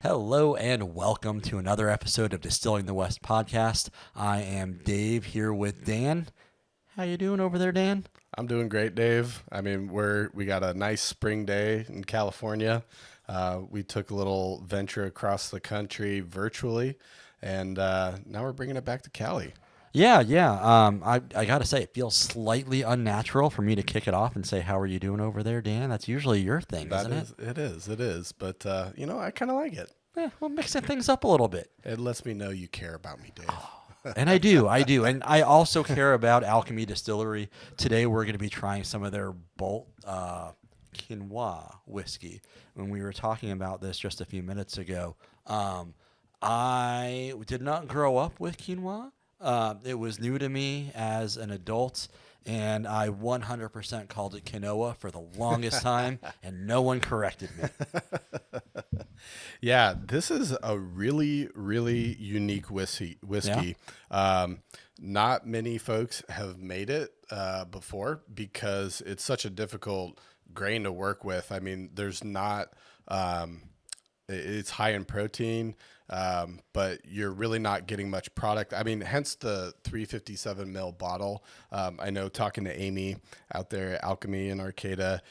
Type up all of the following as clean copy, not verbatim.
Hello and welcome to another episode of Distilling the West podcast. I am Dave here with Dan. How you doing over there, Dan? I'm doing great, Dave. I mean, we got a nice spring day in California. We took a little venture across the country virtually, and now we're bringing it back to Cali. Yeah. I gotta say, it feels slightly unnatural for me to kick it off and say, "How are you doing over there, Dan?" That's usually your thing, That isn't it? is, it is. But I kind of like it. Yeah, we're mixing things up a little bit. It lets me know you care about me, Dave. And I do. And I also care about Alchemy Distillery. Today we're going to be trying some of their Bond Quinoa Whiskey. When we were talking about this just a few minutes ago, I did not grow up with quinoa. It was new to me as an adult, and I 100% called it quinoa for the longest time, and no one corrected me. Yeah, this is a really, really unique whiskey. Not many folks have made it before because it's such a difficult grain to work with. I mean, there's not. It's high in protein, but you're really not getting much product. I mean, hence the 357 ml bottle. I know talking to Amy out there at Alchemy in Arcata,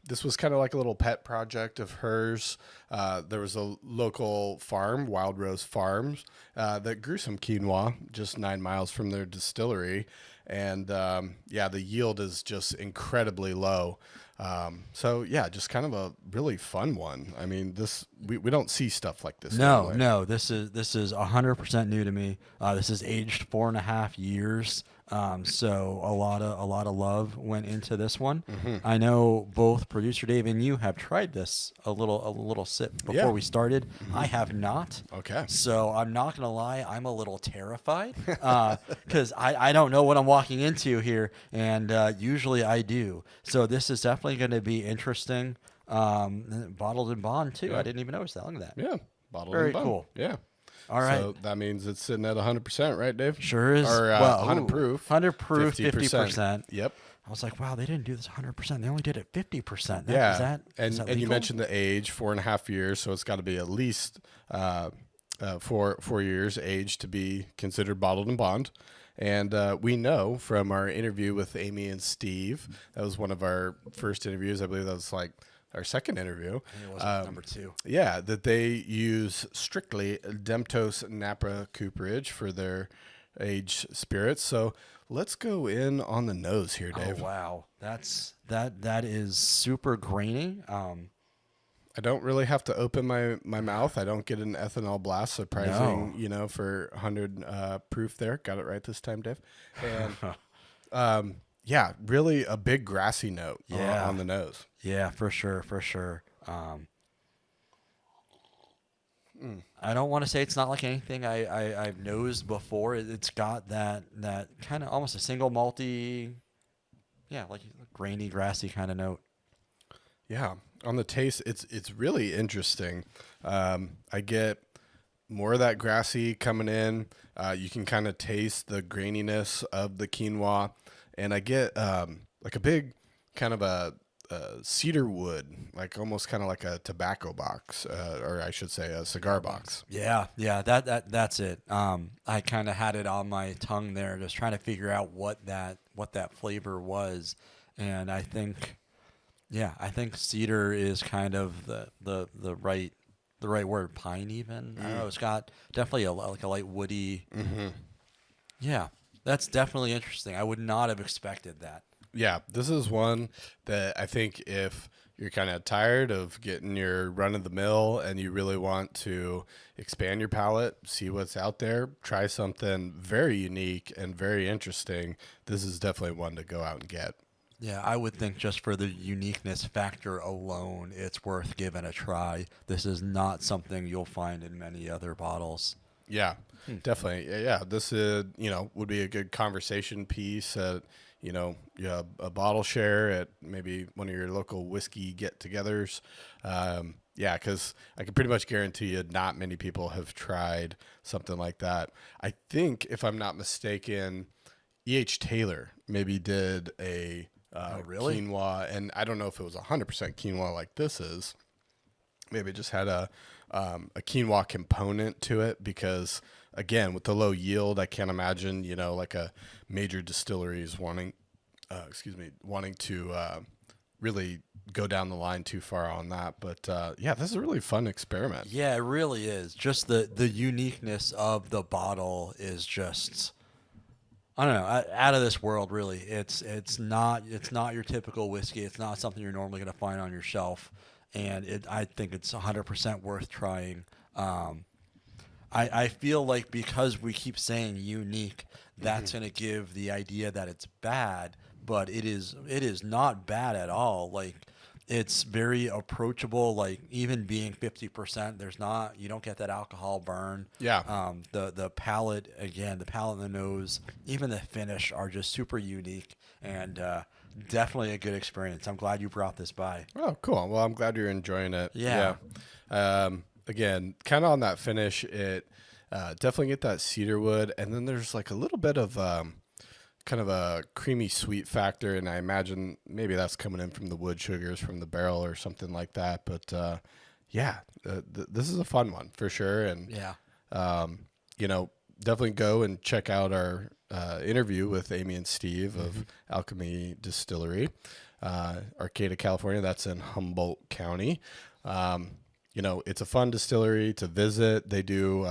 this was kind of like a little pet project of hers. There was a local farm, Wild Rose Farms, that grew some quinoa just 9 miles from their distillery. And the yield is just incredibly low. Just kind of a really fun one. I mean, we don't see stuff like this. No, this is 100% new to me. This is aged 4.5 years. So a lot of love went into this one. Mm-hmm. I know both producer Dave and you have tried this a little sip before we started. Mm-hmm. I have not. Okay. So I'm not gonna lie, I'm a little terrified because I don't know what I'm walking into here, and usually I do. So this is definitely going to be interesting. Bottled in Bond too. Yeah. I didn't even notice that. Look at that. Yeah. Bottled Very and bond. cool. Yeah. All right. So that means it's sitting at 100%, right, Dave? Sure is. Or 100 proof. 100 proof, 50%. Yep. I was like, wow, they didn't do this 100%. They only did it 50%. Yeah. Is that and legal? you mentioned the age, 4.5 years, so it's got to be at least 4 years age to be considered bottled and bond. And we know from our interview with Amy and Steve, that was one of our first interviews. I believe that was like our second interview. It was number 2. Yeah, that they use strictly Demtos Napa cooperage for their aged spirits. So let's go in on the nose here, Dave. Oh wow, that is super grainy. I don't really have to open my mouth. I don't get an ethanol blast. Surprising, for 100 proof there. Got it right this time, Dave. And really a big grassy note on the nose. Yeah, for sure. I don't want to say it's not like anything I've nosed before. It's got that kind of almost a single malty, like grainy, grassy kind of note. Yeah, on the taste, it's really interesting. I get more of that grassy coming in. You can kind of taste the graininess of the quinoa, and I get like a big kind of a cedar wood, like almost kind of like a tobacco box, or I should say a cigar box. Yeah, that's it. I kind of had it on my tongue there, just trying to figure out what that flavor was, and I think cedar is kind of the right word. Pine even. I don't know. It's got definitely a light woody. Mm-hmm. Yeah, that's definitely interesting. I would not have expected that. Yeah, this is one that I think if you're kind of tired of getting your run of the mill and you really want to expand your palate, see what's out there, try something very unique and very interesting, this is definitely one to go out and get. Yeah, I would think just for the uniqueness factor alone, it's worth giving a try. This is not something you'll find in many other bottles. Yeah, definitely. Yeah, this is, would be a good conversation piece at, a bottle share at maybe one of your local whiskey get-togethers. Because I can pretty much guarantee you not many people have tried something like that. I think, if I'm not mistaken, E.H. Taylor maybe did a really? quinoa, and I don't know if it was 100% quinoa like this is, maybe it just had a quinoa component to it because, again, with the low yield, I can't imagine, like a major distillery is wanting to really go down the line too far on that. But yeah, this is a really fun experiment. Yeah, it really is. Just the uniqueness of the bottle is just, I don't know, out of this world. Really, it's not your typical whiskey. It's not something you're normally going to find on your shelf, and I think it's 100% worth trying. I feel like because we keep saying unique, that's going to give the idea that it's bad, but it is not bad at all. Like, it's very approachable. Like, even being 50%, you don't get that alcohol burn. Yeah. The palate, again, the palate and the nose, even the finish are just super unique, and definitely a good experience. I'm glad you brought this by. Oh, cool. Well, I'm glad you're enjoying it. Yeah. Again, kind of on that finish, it definitely get that cedar wood, and then there's like a little bit of kind of a creamy sweet factor, and I imagine maybe that's coming in from the wood sugars from the barrel or something like that. But this is a fun one for sure, and Yeah. definitely go and check out our interview with Amy and Steve of Alchemy Distillery, Arcata, California. That's in Humboldt County. It's a fun distillery to visit. They do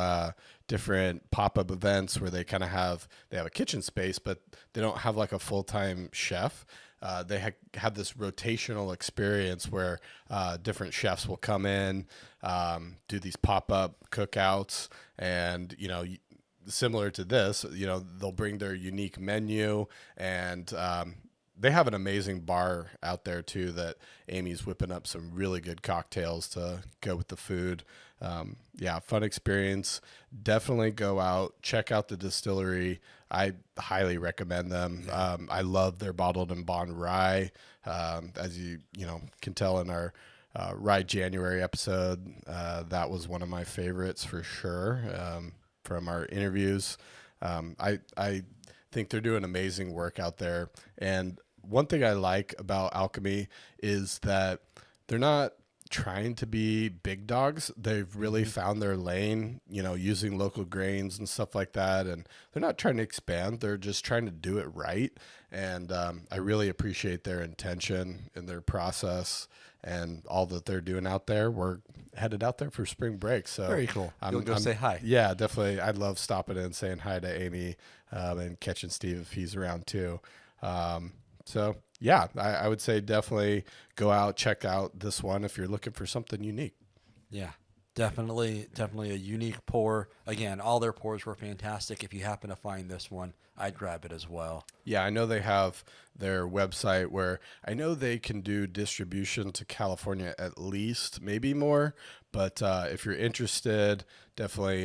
different pop-up events where they have a kitchen space, but they don't have like a full-time chef. They have this rotational experience where different chefs will come in, do these pop-up cookouts, and similar to this, they'll bring their unique menu, and they have an amazing bar out there too that Amy's whipping up some really good cocktails to go with the food. Fun experience. Definitely go out, check out the distillery. I highly recommend them. I love their bottled and bond rye. As you can tell in our Rye January episode, that was one of my favorites for sure from our interviews. I think they're doing amazing work out there. And one thing I like about Alchemy is that they're not trying to be big dogs. They've really found their lane, using local grains and stuff like that. And they're not trying to expand. They're just trying to do it right. And I really appreciate their intention and their process and all that they're doing out there. We're headed out there for spring break. So Very cool. You'll go say hi. Yeah, definitely. I'd love stopping in and saying hi to Amy and catching Steve if he's around too. I would say definitely go out, check out this one if you're looking for something unique. Yeah, definitely a unique pour. Again, all their pours were fantastic. If you happen to find this one, I'd grab it as well. Yeah, I know they have their website where I know they can do distribution to California at least, maybe more. But if you're interested, definitely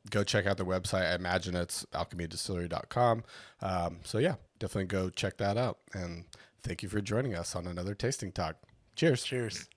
go check out their website. I imagine it's alchemydistillery.com. Definitely go check that out. And thank you for joining us on another Tasting Talk. Cheers. Cheers.